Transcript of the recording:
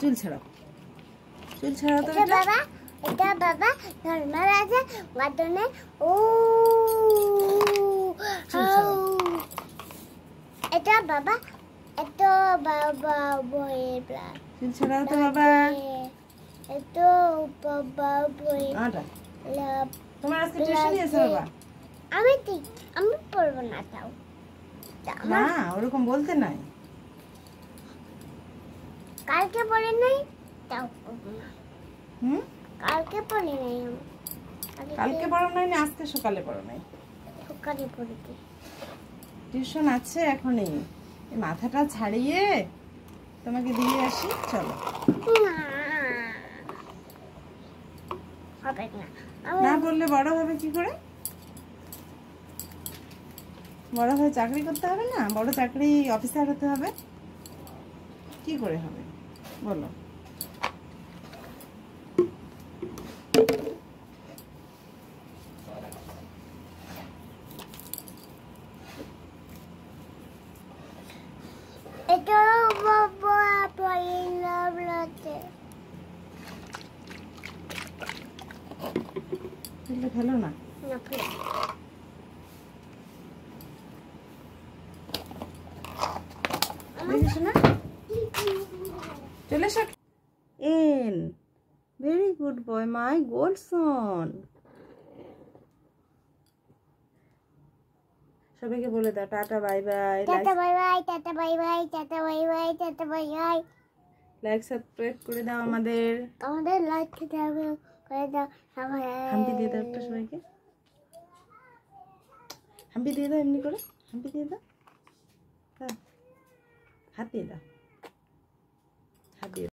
চুল ছাড়াও তো এটা বাবা নরমাল আছে গাদনে ও এটা বাবা বইরা চুল ছাড়াও তো বাবা এটা বাবা বই তোমার আজকে টিউশন আছে বাবা আমি পড়ব না তাও না ওরকম বলতে নাই কালকে পড়ে নাই তাও পড়ব না কালকে পড়ে নাই কালকে পড়ো নাই না আজকে সকালে পড়ো নাই সকালে পড়েছি টিউশন আছে এখনই এই মাথাটা ছাড়িয়ে তোমাকে দিয়ে আসি চলো হবে না না বললে বড় হবে কি করে বড় হয়ে চাকরি করতে হবে না বড় চাকরি অফিসার হতে হবে কি করে হবে বলো এটা বাবা পড়িনা বলতে ফেলো না না ফেলো দেখিস না চলে এসো এন ভেরি গুড বয় মাই গোল্ডসন সবাইকে বলে দাও tata bye bye tata bye bye tata bye bye tata bye bye tata bye bye like subscribe করে দাও আমাদের লাইক করে দাও সবাই হাম্পি দিয়ে দাও একটা সবাইকে হাম্পি দিয়ে দাও এমনি করে হাম্পি দিয়ে দাও হাত দিয়ে দাও